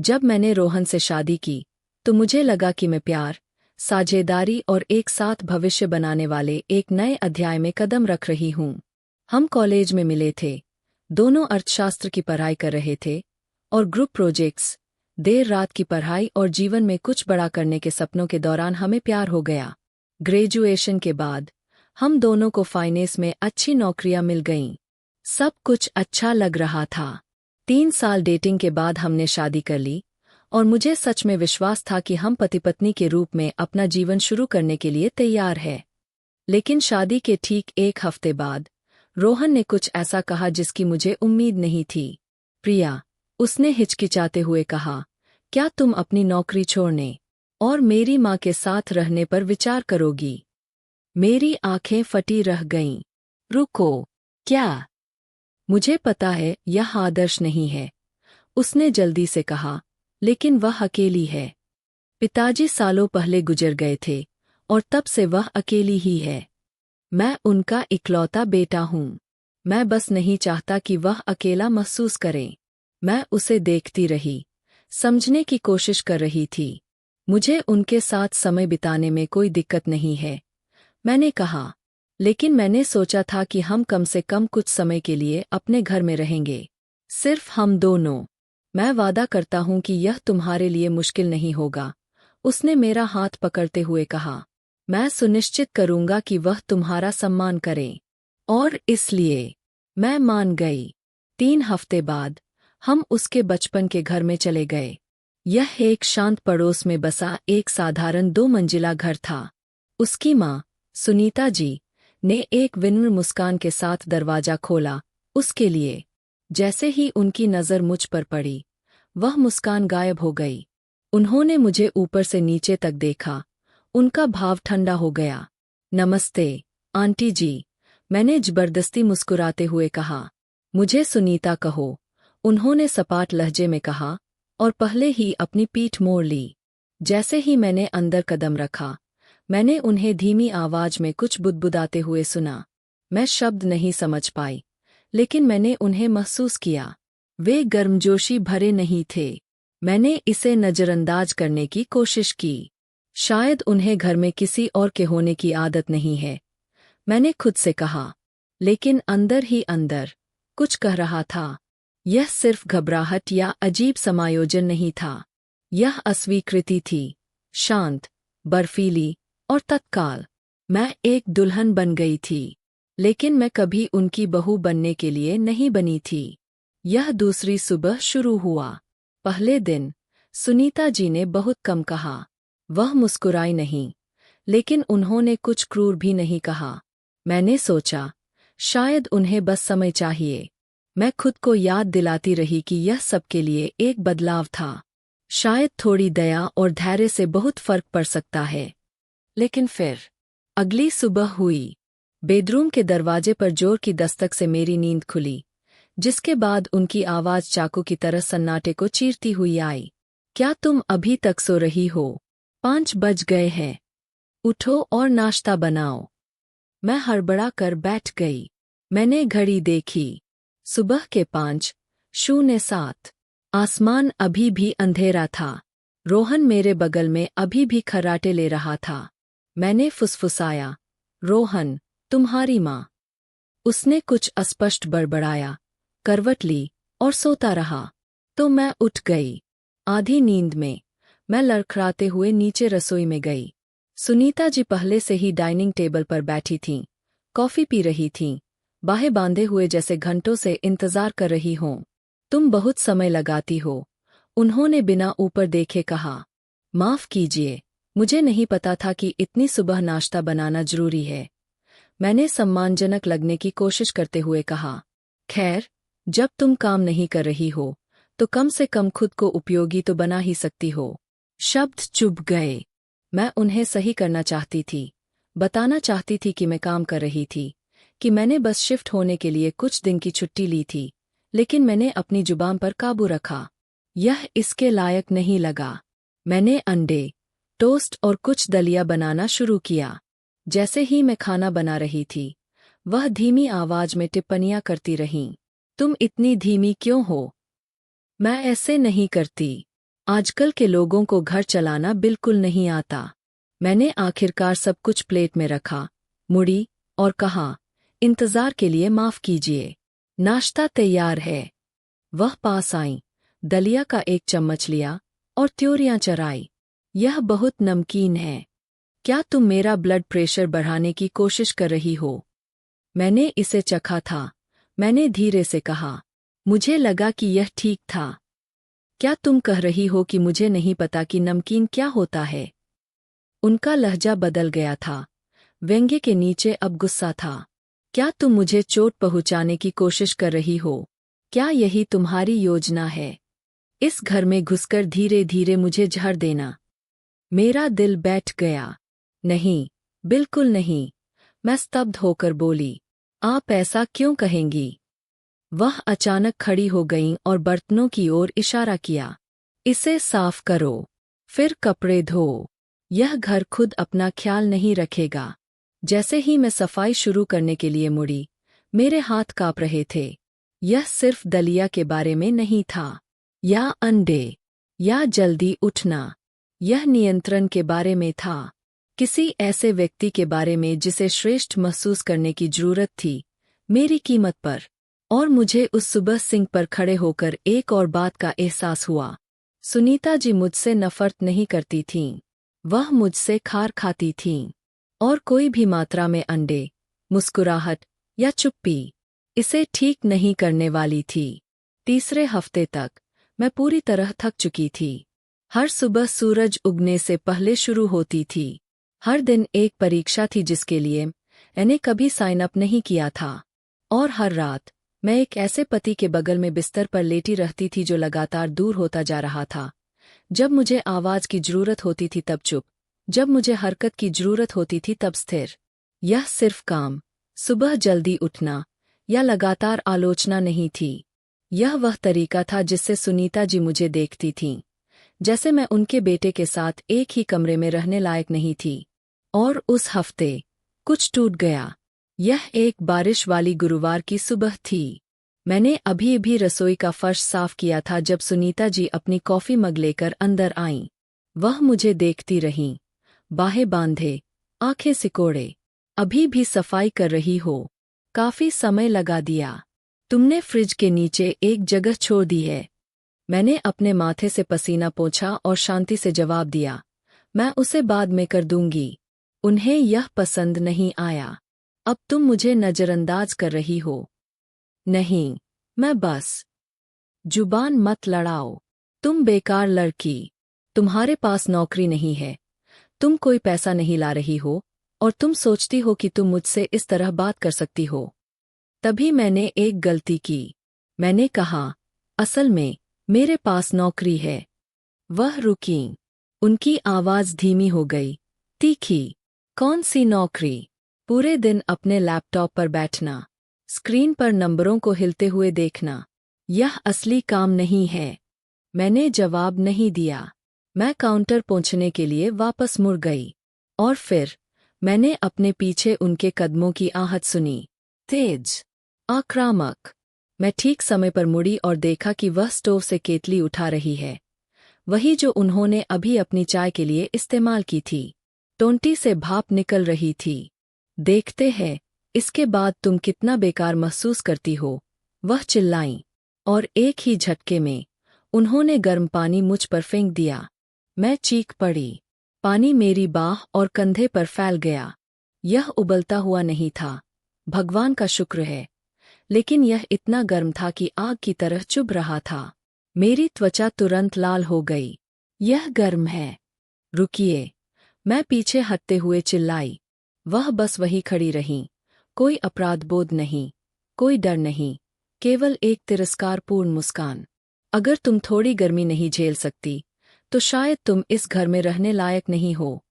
जब मैंने रोहन से शादी की तो मुझे लगा कि मैं प्यार, साझेदारी और एक साथ भविष्य बनाने वाले एक नए अध्याय में कदम रख रही हूँ। हम कॉलेज में मिले थे, दोनों अर्थशास्त्र की पढ़ाई कर रहे थे और ग्रुप प्रोजेक्ट्स, देर रात की पढ़ाई और जीवन में कुछ बड़ा करने के सपनों के दौरान हमें प्यार हो गया। ग्रेजुएशन के बाद हम दोनों को फाइनेंस में अच्छी नौकरियां मिल गईं। सब कुछ अच्छा लग रहा था। 3 साल डेटिंग के बाद हमने शादी कर ली और मुझे सच में विश्वास था कि हम पति पत्नी के रूप में अपना जीवन शुरू करने के लिए तैयार है। लेकिन शादी के ठीक 1 हफ्ते बाद रोहन ने कुछ ऐसा कहा जिसकी मुझे उम्मीद नहीं थी। प्रिया, उसने हिचकिचाते हुए कहा, क्या तुम अपनी नौकरी छोड़ने और मेरी माँ के साथ रहने पर विचार करोगी? मेरी आंखें फटी रह गईं। रुको, क्या? मुझे पता है यह आदर्श नहीं है, उसने जल्दी से कहा, लेकिन वह अकेली है। पिताजी सालों पहले गुजर गए थे और तब से वह अकेली ही है। मैं उनका इकलौता बेटा हूँ। मैं बस नहीं चाहता कि वह अकेला महसूस करे। मैं उसे देखती रही, समझने की कोशिश कर रही थी। मुझे उनके साथ समय बिताने में कोई दिक्कत नहीं है, मैंने कहा, लेकिन मैंने सोचा था कि हम कम से कम कुछ समय के लिए अपने घर में रहेंगे, सिर्फ हम दोनों। मैं वादा करता हूँ कि यह तुम्हारे लिए मुश्किल नहीं होगा, उसने मेरा हाथ पकड़ते हुए कहा। मैं सुनिश्चित करूंगा कि वह तुम्हारा सम्मान करे। और इसलिए मैं मान गई। 3 हफ्ते बाद हम उसके बचपन के घर में चले गए। यह एक शांत पड़ोस में बसा एक साधारण 2 मंजिला घर था। उसकी माँ, सुनीता जी, ने एक विनम्र मुस्कान के साथ दरवाजा खोला उसके लिए। जैसे ही उनकी नज़र मुझ पर पड़ी, वह मुस्कान गायब हो गई। उन्होंने मुझे ऊपर से नीचे तक देखा, उनका भाव ठंडा हो गया। नमस्ते, आंटी जी, मैंने जबरदस्ती मुस्कुराते हुए कहा। मुझे सुनीता कहो, उन्होंने सपाट लहजे में कहा और पहले ही अपनी पीठ मोड़ ली। जैसे ही मैंने अंदर कदम रखा, मैंने उन्हें धीमी आवाज में कुछ बुदबुदाते हुए सुना। मैं शब्द नहीं समझ पाई, लेकिन मैंने उन्हें महसूस किया। वे गर्मजोशी भरे नहीं थे। मैंने इसे नजरअंदाज करने की कोशिश की। शायद उन्हें घर में किसी और के होने की आदत नहीं है, मैंने खुद से कहा। लेकिन अंदर ही अंदर कुछ कह रहा था। यह सिर्फ घबराहट या अजीब समायोजन नहीं था, यह अस्वीकृति थी, शांत, बर्फीली और तत्काल। मैं एक दुल्हन बन गई थी, लेकिन मैं कभी उनकी बहू बनने के लिए नहीं बनी थी। यह दूसरी सुबह शुरू हुआ। पहले दिन सुनीता जी ने बहुत कम कहा। वह मुस्कुराई नहीं, लेकिन उन्होंने कुछ क्रूर भी नहीं कहा। मैंने सोचा, शायद उन्हें बस समय चाहिए। मैं खुद को याद दिलाती रही कि यह सबके लिए एक बदलाव था। शायद थोड़ी दया और धैर्य से बहुत फर्क पड़ सकता है। लेकिन फिर अगली सुबह हुई। बेडरूम के दरवाजे पर जोर की दस्तक से मेरी नींद खुली, जिसके बाद उनकी आवाज़ चाकू की तरह सन्नाटे को चीरती हुई आई। क्या तुम अभी तक सो रही हो? 5 बज गए हैं। उठो और नाश्ता बनाओ। मैं हड़बड़ा कर बैठ गई। मैंने घड़ी देखी। सुबह के 5:07। आसमान अभी भी अंधेरा था। रोहन मेरे बगल में अभी भी खर्राटे ले रहा था। मैंने फुसफुसाया, रोहन, तुम्हारी माँ। उसने कुछ अस्पष्ट बड़बड़ाया, करवट ली और सोता रहा। तो मैं उठ गई। आधी नींद में मैं लड़खड़ाते हुए नीचे रसोई में गई। सुनीता जी पहले से ही डाइनिंग टेबल पर बैठी थीं, कॉफी पी रही थीं, बाहें बांधे हुए जैसे घंटों से इंतजार कर रही हों। तुम बहुत समय लगाती हो, उन्होंने बिना ऊपर देखे कहा। माफ कीजिए, मुझे नहीं पता था कि इतनी सुबह नाश्ता बनाना जरूरी है, मैंने सम्मानजनक लगने की कोशिश करते हुए कहा। खैर, जब तुम काम नहीं कर रही हो, तो कम से कम खुद को उपयोगी तो बना ही सकती हो। शब्द चुभ गए। मैं उन्हें सही करना चाहती थी, बताना चाहती थी कि मैं काम कर रही थी, कि मैंने बस शिफ्ट होने के लिए कुछ दिन की छुट्टी ली थी, लेकिन मैंने अपनी जुबान पर काबू रखा। यह इसके लायक नहीं लगा। मैंने अंडे, टोस्ट और कुछ दलिया बनाना शुरू किया। जैसे ही मैं खाना बना रही थी, वह धीमी आवाज में टिप्पणियां करती रहीं। तुम इतनी धीमी क्यों हो? मैं ऐसे नहीं करती। आजकल के लोगों को घर चलाना बिल्कुल नहीं आता। मैंने आखिरकार सब कुछ प्लेट में रखा, मुड़ी और कहा, इंतजार के लिए माफ कीजिए, नाश्ता तैयार है। वह पास आई, दलिया का एक चम्मच लिया और त्योरियां चराई। यह बहुत नमकीन है। क्या तुम मेरा ब्लड प्रेशर बढ़ाने की कोशिश कर रही हो? मैंने इसे चखा था। मैंने धीरे से कहा, मुझे लगा कि यह ठीक था। क्या तुम कह रही हो कि मुझे नहीं पता कि नमकीन क्या होता है? उनका लहजा बदल गया था। व्यंग्य के नीचे अब गुस्सा था। क्या तुम मुझे चोट पहुंचाने की कोशिश कर रही हो? क्या यही तुम्हारी योजना है? इस घर में घुसकर धीरे धीरे मुझे झड़ देना? मेरा दिल बैठ गया। नहीं, बिल्कुल नहीं। मैं स्तब्ध होकर बोली, आप ऐसा क्यों कहेंगी? वह अचानक खड़ी हो गईं और बर्तनों की ओर इशारा किया। इसे साफ करो, फिर कपड़े धो। यह घर खुद अपना ख्याल नहीं रखेगा। जैसे ही मैं सफाई शुरू करने के लिए मुड़ी, मेरे हाथ कांप रहे थे। यह सिर्फ दलिया के बारे में नहीं था, या अंडे, या जल्दी उठना। यह नियंत्रण के बारे में था। किसी ऐसे व्यक्ति के बारे में जिसे श्रेष्ठ महसूस करने की जरूरत थी, मेरी कीमत पर। और मुझे उस सुबह सिंक पर खड़े होकर एक और बात का एहसास हुआ। सुनीता जी मुझसे नफरत नहीं करती थीं। वह मुझसे खार खाती थीं। और कोई भी मात्रा में अंडे, मुस्कुराहट या चुप्पी इसे ठीक नहीं करने वाली थी। तीसरे हफ्ते तक मैं पूरी तरह थक चुकी थी। हर सुबह सूरज उगने से पहले शुरू होती थी। हर दिन एक परीक्षा थी जिसके लिए मैंने कभी साइन अप नहीं किया था। और हर रात मैं एक ऐसे पति के बगल में बिस्तर पर लेटी रहती थी जो लगातार दूर होता जा रहा था। जब मुझे आवाज की जरूरत होती थी तब चुप, जब मुझे हरकत की जरूरत होती थी तब स्थिर। यह सिर्फ काम, सुबह जल्दी उठना या लगातार आलोचना नहीं थी। यह वह तरीका था जिससे सुनीता जी मुझे देखती थीं। जैसे मैं उनके बेटे के साथ एक ही कमरे में रहने लायक नहीं थी। और उस हफ्ते कुछ टूट गया। यह एक बारिश वाली गुरुवार की सुबह थी। मैंने अभी अभी रसोई का फर्श साफ किया था जब सुनीता जी अपनी कॉफी मग लेकर अंदर आईं। वह मुझे देखती रहीं, बाहें बांधे, आंखें सिकोड़े। अभी भी सफाई कर रही हो? काफी समय लगा दिया। तुमने फ्रिज के नीचे एक जगह छोड़ दी है। मैंने अपने माथे से पसीना पोंछा और शांति से जवाब दिया, मैं उसे बाद में कर दूंगी। उन्हें यह पसंद नहीं आया। अब तुम मुझे नजरअंदाज कर रही हो? नहीं, मैं बस। जुबान मत लड़ाओ। तुम बेकार लड़की। तुम्हारे पास नौकरी नहीं है, तुम कोई पैसा नहीं ला रही हो, और तुम सोचती हो कि तुम मुझसे इस तरह बात कर सकती हो। तभी मैंने एक गलती की। मैंने कहा, असल में मेरे पास नौकरी है। वह रुकीं। उनकी आवाज धीमी हो गई, तीखी। कौन सी नौकरी? पूरे दिन अपने लैपटॉप पर बैठना, स्क्रीन पर नंबरों को हिलते हुए देखना। यह असली काम नहीं है। मैंने जवाब नहीं दिया। मैं काउंटर पहुंचने के लिए वापस मुड़ गई। और फिर मैंने अपने पीछे उनके कदमों की आहट सुनी, तेज, आक्रामक। मैं ठीक समय पर मुड़ी और देखा कि वह स्टोव से केतली उठा रही है, वही जो उन्होंने अभी अपनी चाय के लिए इस्तेमाल की थी। टोंटी से भाप निकल रही थी। देखते हैं, इसके बाद तुम कितना बेकार महसूस करती हो, वह चिल्लाईं। और एक ही झटके में उन्होंने गर्म पानी मुझ पर फेंक दिया। मैं चीख पड़ी। पानी मेरी बाह और कंधे पर फैल गया। यह उबलता हुआ नहीं था, भगवान का शुक्र है, लेकिन यह इतना गर्म था कि आग की तरह चुभ रहा था। मेरी त्वचा तुरंत लाल हो गई। यह गर्म है। रुकिए, मैं पीछे हटते हुए चिल्लाई। वह बस वही खड़ी रहीं। कोई अपराधबोध नहीं, कोई डर नहीं, केवल एक तिरस्कारपूर्ण मुस्कान। अगर तुम थोड़ी गर्मी नहीं झेल सकती, तो शायद तुम इस घर में रहने लायक नहीं हो।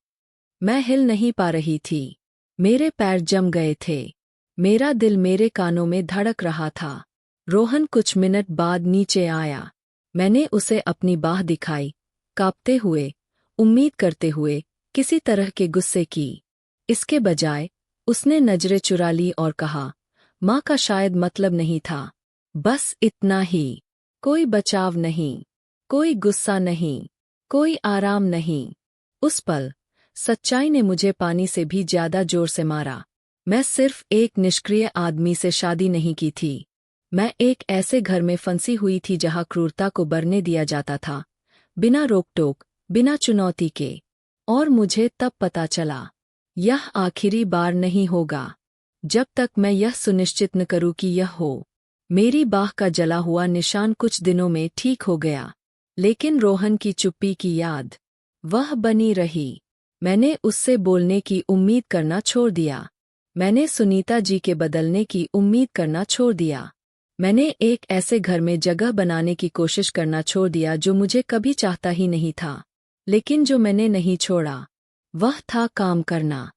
मैं हिल नहीं पा रही थी। मेरे पैर जम गए थे। मेरा दिल मेरे कानों में धड़क रहा था। रोहन कुछ मिनट बाद नीचे आया। मैंने उसे अपनी बाह दिखाई, कांपते हुए, उम्मीद करते हुए, किसी तरह के गुस्से की। इसके बजाय उसने नजरें चुरा ली और कहा, माँ का शायद मतलब नहीं था। बस इतना ही। कोई बचाव नहीं। कोई गुस्सा नहीं, कोई आराम नहीं। उस पल सच्चाई ने मुझे पानी से भी ज्यादा जोर से मारा। मैं सिर्फ एक निष्क्रिय आदमी से शादी नहीं की थी। मैं एक ऐसे घर में फंसी हुई थी जहां क्रूरता को बरने दिया जाता था, बिना रोक-टोक, बिना चुनौती के। और मुझे तब पता चला, यह आखिरी बार नहीं होगा। जब तक मैं यह सुनिश्चित न करूं कि यह हो। मेरी बाह का जला हुआ निशान कुछ दिनों में ठीक हो गया, लेकिन रोहन की चुप्पी की याद, वह बनी रही। मैंने उससे बोलने की उम्मीद करना छोड़ दिया। मैंने सुनीता जी के बदलने की उम्मीद करना छोड़ दिया। मैंने एक ऐसे घर में जगह बनाने की कोशिश करना छोड़ दिया जो मुझे कभी चाहता ही नहीं था। लेकिन जो मैंने नहीं छोड़ा, वह था काम करना।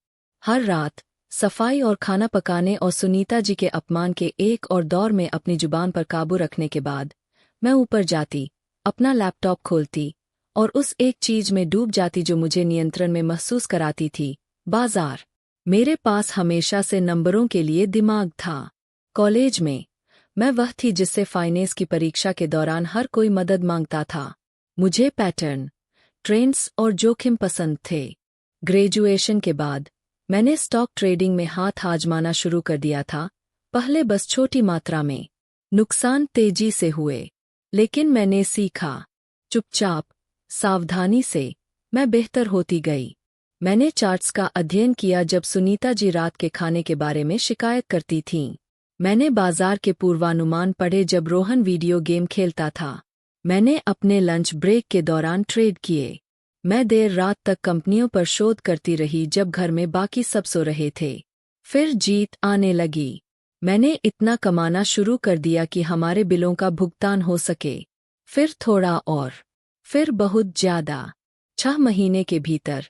हर रात सफाई और खाना पकाने और सुनीता जी के अपमान के एक और दौर में अपनी जुबान पर काबू रखने के बाद, मैं ऊपर जाती, अपना लैपटॉप खोलती और उस एक चीज में डूब जाती जो मुझे नियंत्रण में महसूस कराती थी, बाजार। मेरे पास हमेशा से नंबरों के लिए दिमाग था। कॉलेज में मैं वह थी जिससे फाइनेंस की परीक्षा के दौरान हर कोई मदद मांगता था। मुझे पैटर्न, ट्रेंड्स और जोखिम पसंद थे। ग्रेजुएशन के बाद मैंने स्टॉक ट्रेडिंग में हाथ आजमाना शुरू कर दिया था। पहले बस छोटी मात्रा में। नुकसान तेजी से हुए, लेकिन मैंने सीखा। चुपचाप, सावधानी से, मैं बेहतर होती गई। मैंने चार्ट्स का अध्ययन किया जब सुनीता जी रात के खाने के बारे में शिकायत करती थीं। मैंने बाजार के पूर्वानुमान पढ़े जब रोहन वीडियो गेम खेलता था। मैंने अपने लंच ब्रेक के दौरान ट्रेड किए। मैं देर रात तक कंपनियों पर शोध करती रही जब घर में बाकी सब सो रहे थे। फिर जीत आने लगी। मैंने इतना कमाना शुरू कर दिया कि हमारे बिलों का भुगतान हो सके। फिर थोड़ा और, फिर बहुत ज्यादा। 6 महीने के भीतर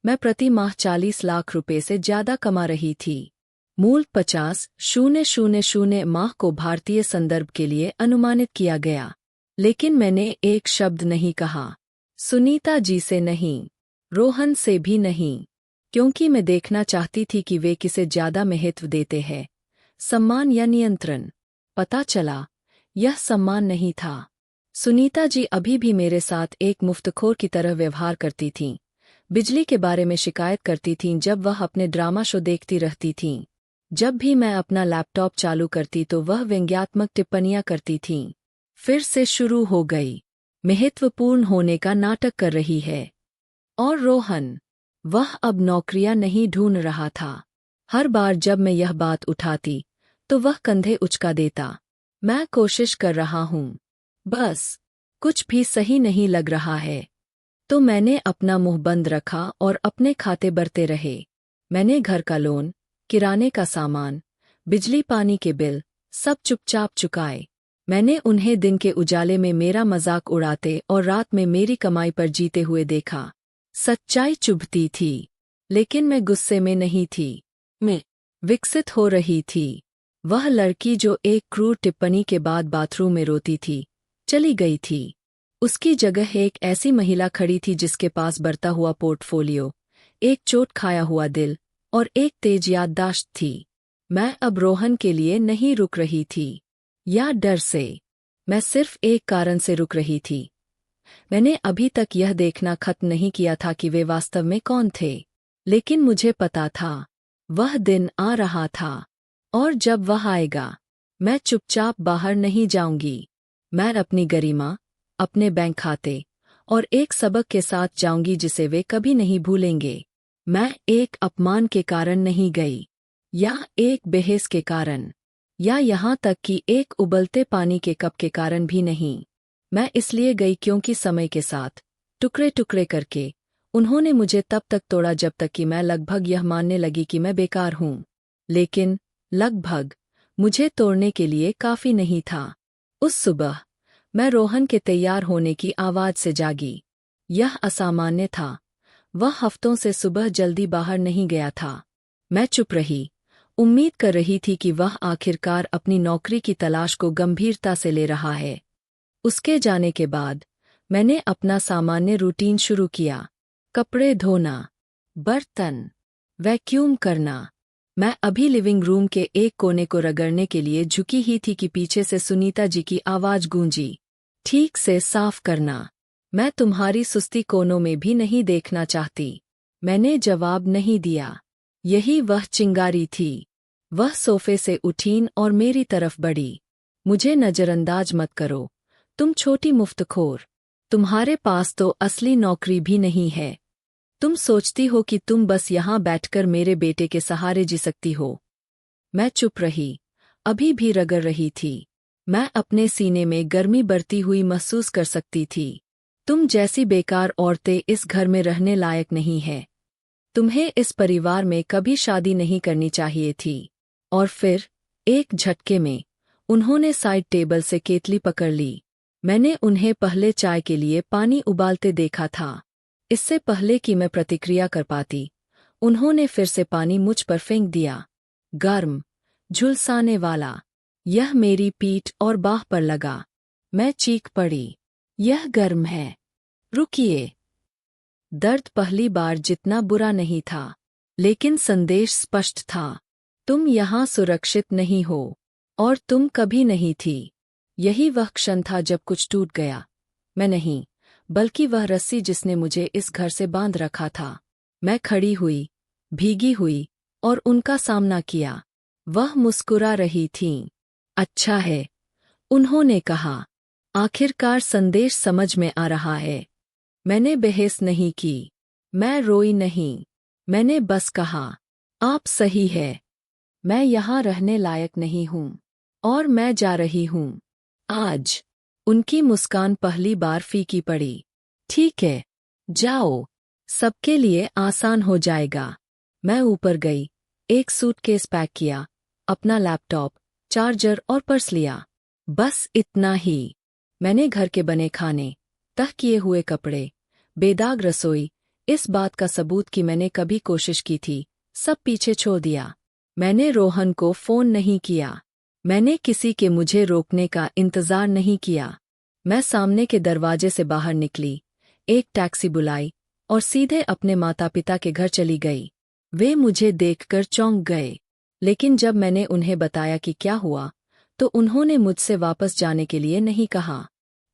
मैं प्रति माह 40 लाख रुपए से ज्यादा कमा रही थी। मूल 50,000 माह को भारतीय संदर्भ के लिए अनुमानित किया गया। लेकिन मैंने एक शब्द नहीं कहा। सुनीता जी से नहीं, रोहन से भी नहीं, क्योंकि मैं देखना चाहती थी कि वे किसे ज्यादा महत्व देते हैं, सम्मान या नियंत्रण। पता चला, यह सम्मान नहीं था। सुनीता जी अभी भी मेरे साथ एक मुफ्तखोर की तरह व्यवहार करती थीं। बिजली के बारे में शिकायत करती थीं जब वह अपने ड्रामा शो देखती रहती थीं। जब भी मैं अपना लैपटॉप चालू करती तो वह व्यंग्यात्मक टिप्पणियां करती थीं। फिर से शुरू हो गई। महत्वपूर्ण होने का नाटक कर रही है। और रोहन, वह अब नौकरियां नहीं ढूंढ रहा था। हर बार जब मैं यह बात उठाती, तो वह कंधे उचका देता। मैं कोशिश कर रहा हूं, बस कुछ भी सही नहीं लग रहा है। तो मैंने अपना मुंह बंद रखा और अपने खाते भरते रहे। मैंने घर का लोन, किराने का सामान, बिजली पानी के बिल, सब चुपचाप चुकाए। मैंने उन्हें दिन के उजाले में मेरा मजाक उड़ाते और रात में मेरी कमाई पर जीते हुए देखा। सच्चाई चुभती थी, लेकिन मैं गुस्से में नहीं थी। मैं विकसित हो रही थी। वह लड़की जो एक क्रूर टिप्पणी के बाद बाथरूम में रोती थी, चली गई थी। उसकी जगह एक ऐसी महिला खड़ी थी जिसके पास बढ़ता हुआ पोर्टफोलियो, एक चोट खाया हुआ दिल और एक तेज याददाश्त थी। मैं अब रोहन के लिए नहीं रुक रही थी, या डर से। मैं सिर्फ एक कारण से रुक रही थी। मैंने अभी तक यह देखना खत्म नहीं किया था कि वे वास्तव में कौन थे। लेकिन मुझे पता था, वह दिन आ रहा था। और जब वह आएगा, मैं चुपचाप बाहर नहीं जाऊंगी। मैं अपनी गरिमा, अपने बैंक खाते और एक सबक के साथ जाऊंगी जिसे वे कभी नहीं भूलेंगे। मैं एक अपमान के कारण नहीं गई, या एक बहस के कारण, या यहाँ तक कि एक उबलते पानी के कप के कारण भी नहीं। मैं इसलिए गई क्योंकि समय के साथ, टुकड़े टुकड़े करके, उन्होंने मुझे तब तक तोड़ा जब तक कि मैं लगभग यह मानने लगी कि मैं बेकार हूँ। लेकिन लगभग मुझे तोड़ने के लिए काफी नहीं था। उस सुबह मैं रोहन के तैयार होने की आवाज से जागी। यह असामान्य था। वह हफ्तों से सुबह जल्दी बाहर नहीं गया था। मैं चुप रही, उम्मीद कर रही थी कि वह आखिरकार अपनी नौकरी की तलाश को गंभीरता से ले रहा है। उसके जाने के बाद मैंने अपना सामान्य रूटीन शुरू किया। कपड़े धोना, बर्तन, वैक्यूम करना। मैं अभी लिविंग रूम के एक कोने को रगड़ने के लिए झुकी ही थी कि पीछे से सुनीता जी की आवाज गूंजी। ठीक से साफ करना। मैं तुम्हारी सुस्ती कोनों में भी नहीं देखना चाहती। मैंने जवाब नहीं दिया। यही वह चिंगारी थी। वह सोफे से उठीं और मेरी तरफ बढ़ी। मुझे नजरअंदाज मत करो, तुम छोटी मुफ्तखोर। तुम्हारे पास तो असली नौकरी भी नहीं है। तुम सोचती हो कि तुम बस यहाँ बैठकर मेरे बेटे के सहारे जी सकती हो। मैं चुप रही, अभी भी रगड़ रही थी। मैं अपने सीने में गर्मी बढ़ती हुई महसूस कर सकती थी। तुम जैसी बेकार औरतें इस घर में रहने लायक नहीं हैं। तुम्हें इस परिवार में कभी शादी नहीं करनी चाहिए थी। और फिर एक झटके में उन्होंने साइड टेबल से केतली पकड़ ली। मैंने उन्हें पहले चाय के लिए पानी उबालते देखा था। इससे पहले कि मैं प्रतिक्रिया कर पाती, उन्होंने फिर से पानी मुझ पर फेंक दिया। गर्म, झुलसाने वाला। यह मेरी पीठ और बाह पर लगा। मैं चीख पड़ी, यह गर्म है। रुकिए। दर्द पहली बार जितना बुरा नहीं था, लेकिन संदेश स्पष्ट था। तुम यहाँ सुरक्षित नहीं हो, और तुम कभी नहीं थी। यही वह क्षण था जब कुछ टूट गया। मैं नहीं, बल्कि वह रस्सी जिसने मुझे इस घर से बांध रखा था। मैं खड़ी हुई, भीगी हुई, और उनका सामना किया। वह मुस्कुरा रही थीं। अच्छा है, उन्होंने कहा। आखिरकार संदेश समझ में आ रहा है। मैंने बहस नहीं की। मैं रोई नहीं। मैंने बस कहा, आप सही है। मैं यहाँ रहने लायक नहीं हूँ। और मैं जा रही हूँ। आज। उनकी मुस्कान पहली बार फीकी पड़ी। ठीक है, जाओ। सबके लिए आसान हो जाएगा। मैं ऊपर गई, एक सूटकेस पैक किया, अपना लैपटॉप, चार्जर और पर्स लिया। बस इतना ही। मैंने घर के बने खाने, तह किए हुए कपड़े, बेदाग रसोई, इस बात का सबूत कि मैंने कभी कोशिश की थी, सब पीछे छोड़ दिया। मैंने रोहन को फ़ोन नहीं किया। मैंने किसी के मुझे रोकने का इंतज़ार नहीं किया। मैं सामने के दरवाजे से बाहर निकली, एक टैक्सी बुलाई, और सीधे अपने माता पिता के घर चली गई। वे मुझे देखकर चौंक गए, लेकिन जब मैंने उन्हें बताया कि क्या हुआ, तो उन्होंने मुझसे वापस जाने के लिए नहीं कहा।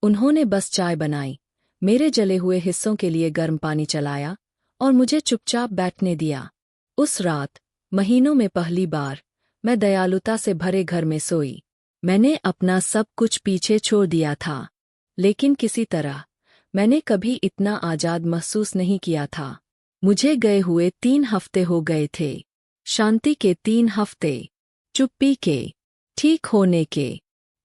उन्होंने बस चाय बनाई, मेरे जले हुए हिस्सों के लिए गर्म पानी चलाया, और मुझे चुपचाप बैठने दिया। उस रात, महीनों में पहली बार, मैं दयालुता से भरे घर में सोई। मैंने अपना सब कुछ पीछे छोड़ दिया था, लेकिन किसी तरह मैंने कभी इतना आज़ाद महसूस नहीं किया था। मुझे गए हुए 3 हफ्ते हो गए थे। शांति के 3 हफ्ते, चुप्पी के, ठीक होने के।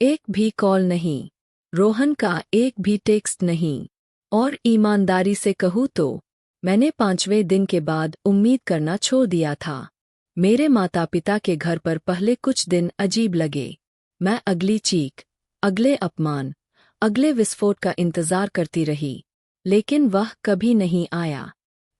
एक भी कॉल नहीं, रोहन का एक भी टेक्स्ट नहीं। और ईमानदारी से कहूँ तो, मैंने 5वें दिन के बाद उम्मीद करना छोड़ दिया था। मेरे माता पिता के घर पर पहले कुछ दिन अजीब लगे। मैं अगली चीख, अगले अपमान, अगले विस्फोट का इंतजार करती रही, लेकिन वह कभी नहीं आया।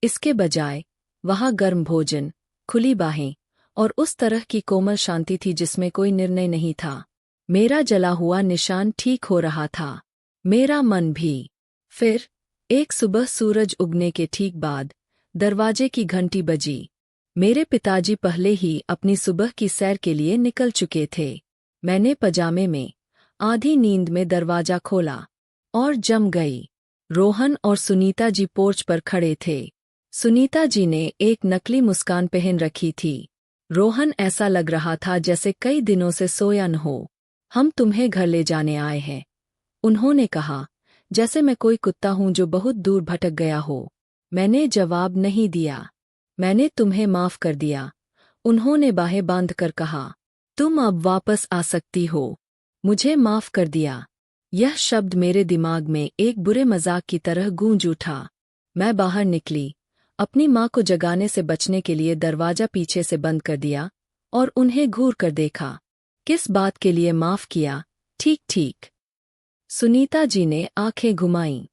इसके बजाय वहाँ गर्म भोजन, खुली बाहें, और उस तरह की कोमल शांति थी जिसमें कोई निर्णय नहीं था। मेरा जला हुआ निशान ठीक हो रहा था, मेरा मन भी। फिर एक सुबह सूरज उगने के ठीक बाद दरवाजे की घंटी बजी। मेरे पिताजी पहले ही अपनी सुबह की सैर के लिए निकल चुके थे। मैंने पजामे में, आधी नींद में दरवाजा खोला, और जम गई। रोहन और सुनीता जी पोर्च पर खड़े थे। सुनीता जी ने एक नकली मुस्कान पहन रखी थी। रोहन ऐसा लग रहा था जैसे कई दिनों से सोया न हो। हम तुम्हें घर ले जाने आए हैं, उन्होंने कहा, जैसे मैं कोई कुत्ता हूं जो बहुत दूर भटक गया हो। मैंने जवाब नहीं दिया। मैंने तुम्हें माफ कर दिया, उन्होंने बाहें बांधकर कहा। तुम अब वापस आ सकती हो। मुझे माफ कर दिया। यह शब्द मेरे दिमाग में एक बुरे मजाक की तरह गूंज उठा। मैं बाहर निकली, अपनी माँ को जगाने से बचने के लिए दरवाजा पीछे से बंद कर दिया, और उन्हें घूर कर देखा। किस बात के लिए माफ किया? ठीक ठीक। सुनीता जी ने आंखें घुमाईं।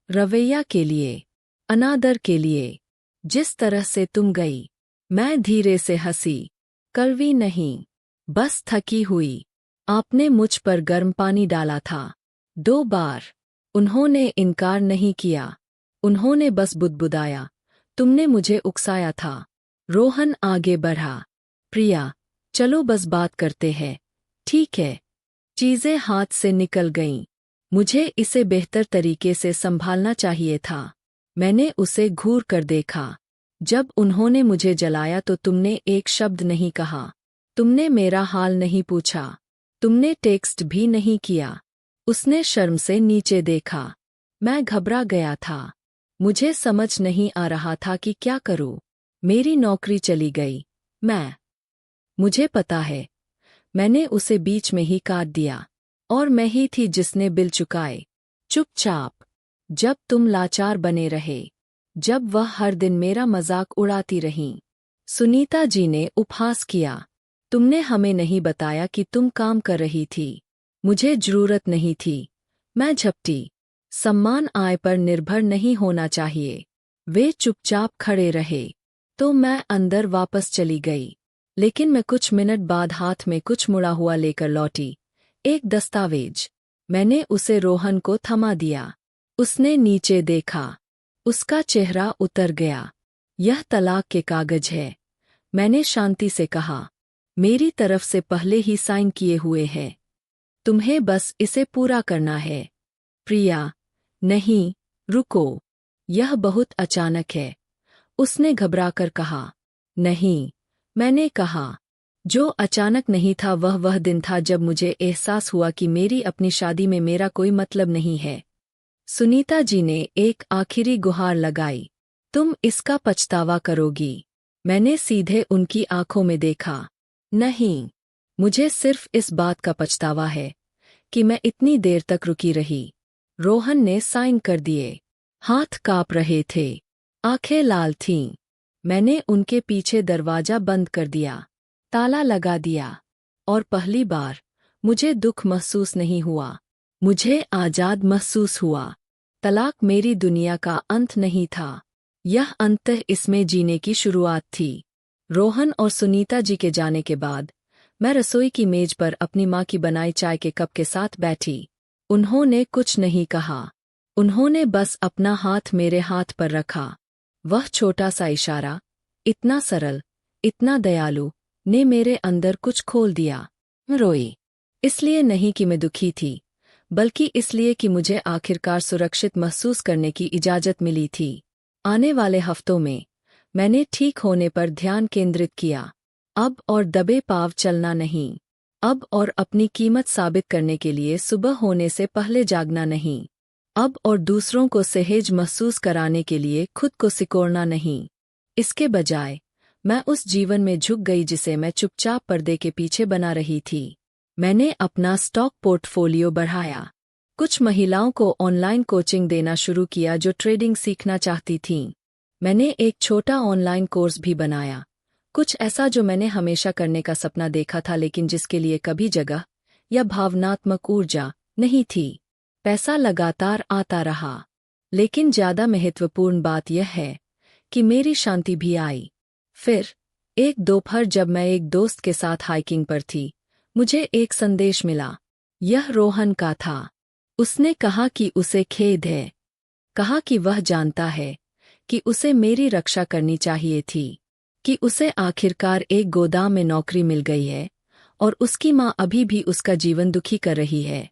रवैया के लिए, अनादर के लिए, जिस तरह से तुम गई। मैं धीरे से हंसी। कड़वी नहीं, बस थकी हुई। आपने मुझ पर गर्म पानी डाला था 2 बार। उन्होंने इनकार नहीं किया, उन्होंने बस बुदबुदाया, तुमने मुझे उकसाया था। रोहन आगे बढ़ा। प्रिया, चलो बस बात करते हैं। ठीक है। चीजें हाथ से निकल गईं। मुझे इसे बेहतर तरीके से संभालना चाहिए था। मैंने उसे घूर कर देखा। जब उन्होंने मुझे जलाया तो तुमने एक शब्द नहीं कहा। तुमने मेरा हाल नहीं पूछा। तुमने टेक्स्ट भी नहीं किया। उसने शर्म से नीचे देखा। मैं घबरा गया था। मुझे समझ नहीं आ रहा था कि क्या करूं। मेरी नौकरी चली गई। मुझे पता है। मैंने उसे बीच में ही काट दिया। और मैं ही थी जिसने बिल चुकाए। चुपचाप। जब तुम लाचार बने रहे। जब वह हर दिन मेरा मजाक उड़ाती रहीं। सुनीता जी ने उपहास किया। तुमने हमें नहीं बताया कि तुम काम कर रही थी। मुझे जरूरत नहीं थी। मैं झपटी। सम्मान आय पर निर्भर नहीं होना चाहिए। वे चुपचाप खड़े रहे। तो मैं अंदर वापस चली गई। लेकिन मैं कुछ मिनट बाद हाथ में कुछ मुड़ा हुआ लेकर लौटी। एक दस्तावेज। मैंने उसे रोहन को थमा दिया। उसने नीचे देखा। उसका चेहरा उतर गया। यह तलाक के कागज है। मैंने शांति से कहा। मेरी तरफ से पहले ही साइन किए हुए हैं। तुम्हें बस इसे पूरा करना है। प्रिया। नहीं, रुको। यह बहुत अचानक है। उसने घबराकर कहा। नहीं। मैंने कहा। जो अचानक नहीं था वह दिन था जब मुझे एहसास हुआ कि मेरी अपनी शादी में मेरा कोई मतलब नहीं है। सुनीता जी ने एक आखिरी गुहार लगाई। तुम इसका पछतावा करोगी। मैंने सीधे उनकी आंखों में देखा। नहीं। मुझे सिर्फ इस बात का पछतावा है कि मैं इतनी देर तक रुकी रही। रोहन ने साइन कर दिए। हाथ कांप रहे थे। आंखें लाल थीं। मैंने उनके पीछे दरवाजा बंद कर दिया। ताला लगा दिया। और पहली बार मुझे दुख महसूस नहीं हुआ। मुझे आजाद महसूस हुआ। तलाक मेरी दुनिया का अंत नहीं था। यह अंततः इसमें जीने की शुरुआत थी। रोहन और सुनीता जी के जाने के बाद मैं रसोई की मेज पर अपनी माँ की बनाई चाय के कप के साथ बैठी। उन्होंने कुछ नहीं कहा। उन्होंने बस अपना हाथ मेरे हाथ पर रखा। वह छोटा सा इशारा, इतना सरल, इतना दयालु, ने मेरे अंदर कुछ खोल दिया। मैं रोई। इसलिए नहीं कि मैं दुखी थी, बल्कि इसलिए कि मुझे आखिरकार सुरक्षित महसूस करने की इजाज़त मिली थी। आने वाले हफ्तों में मैंने ठीक होने पर ध्यान केंद्रित किया। अब और दबे पांव चलना नहीं। अब और अपनी कीमत साबित करने के लिए सुबह होने से पहले जागना नहीं। अब और दूसरों को सहज महसूस कराने के लिए खुद को सिकोड़ना नहीं। इसके बजाय मैं उस जीवन में झुक गई जिसे मैं चुपचाप पर्दे के पीछे बना रही थी। मैंने अपना स्टॉक पोर्टफोलियो बढ़ाया। कुछ महिलाओं को ऑनलाइन कोचिंग देना शुरू किया जो ट्रेडिंग सीखना चाहती थीं। मैंने एक छोटा ऑनलाइन कोर्स भी बनाया। कुछ ऐसा जो मैंने हमेशा करने का सपना देखा था लेकिन जिसके लिए कभी जगह या भावनात्मक ऊर्जा नहीं थी। पैसा लगातार आता रहा। लेकिन ज़्यादा महत्वपूर्ण बात यह है कि मेरी शांति भी आई। फिर एक दोपहर जब मैं एक दोस्त के साथ हाइकिंग पर थी, मुझे एक संदेश मिला। यह रोहन का था। उसने कहा कि उसे खेद है। कहा कि वह जानता है कि उसे मेरी रक्षा करनी चाहिए थी, कि उसे आखिरकार एक गोदाम में नौकरी मिल गई है और उसकी माँ अभी भी उसका जीवन दुखी कर रही है।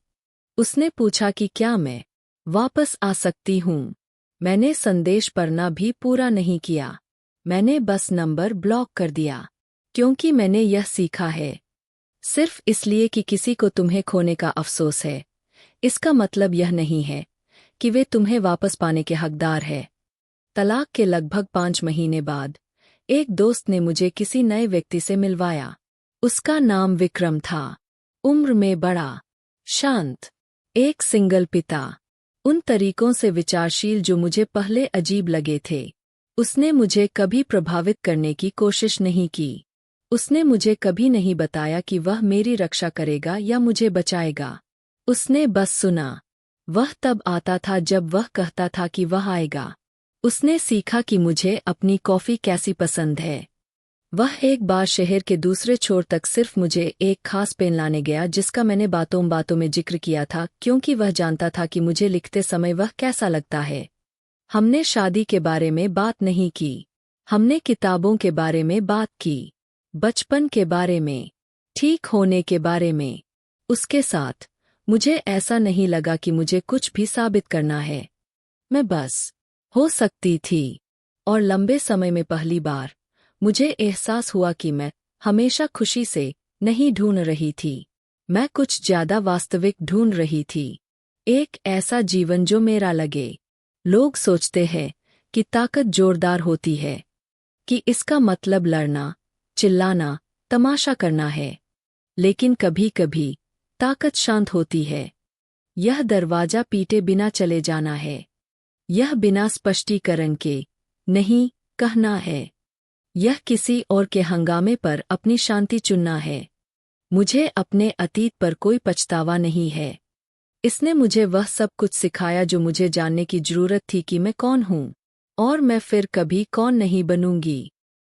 उसने पूछा कि क्या मैं वापस आ सकती हूँ। मैंने संदेश पढ़ना भी पूरा नहीं किया। मैंने बस नंबर ब्लॉक कर दिया। क्योंकि मैंने यह सीखा है, सिर्फ इसलिए कि किसी को तुम्हें खोने का अफसोस है, इसका मतलब यह नहीं है कि वे तुम्हें वापस पाने के हकदार है। तलाक के लगभग 5 महीने बाद एक दोस्त ने मुझे किसी नए व्यक्ति से मिलवाया। उसका नाम विक्रम था। उम्र में बड़ा, शांत, एक सिंगल पिता। उन तरीकों से विचारशील जो मुझे पहले अजीब लगे थे। उसने मुझे कभी प्रभावित करने की कोशिश नहीं की। उसने मुझे कभी नहीं बताया कि वह मेरी रक्षा करेगा या मुझे बचाएगा। उसने बस सुना। वह तब आता था जब वह कहता था कि वह आएगा। उसने सीखा कि मुझे अपनी कॉफ़ी कैसी पसंद है। वह एक बार शहर के दूसरे छोर तक सिर्फ मुझे एक खास पेन लाने गया जिसका मैंने बातों बातों में जिक्र किया था क्योंकि वह जानता था कि मुझे लिखते समय वह कैसा लगता है। हमने शादी के बारे में बात नहीं की। हमने किताबों के बारे में बात की, बचपन के बारे में, ठीक होने के बारे में। उसके साथ मुझे ऐसा नहीं लगा कि मुझे कुछ भी साबित करना है। मैं बस हो सकती थी। और लंबे समय में पहली बार मुझे एहसास हुआ कि मैं हमेशा खुशी से नहीं ढूंढ रही थी। मैं कुछ ज्यादा वास्तविक ढूंढ रही थी। एक ऐसा जीवन जो मेरा लगे। लोग सोचते हैं कि ताकत जोरदार होती है, कि इसका मतलब लड़ना, चिल्लाना, तमाशा करना है। लेकिन कभी-कभी ताकत शांत होती है। यह दरवाजा पीटे बिना चले जाना है। यह बिना स्पष्टीकरण के नहीं कहना है। यह किसी और के हंगामे पर अपनी शांति चुनना है। मुझे अपने अतीत पर कोई पछतावा नहीं है। इसने मुझे वह सब कुछ सिखाया जो मुझे जानने की जरूरत थी कि मैं कौन हूँ और मैं फिर कभी कौन नहीं बनूंगी।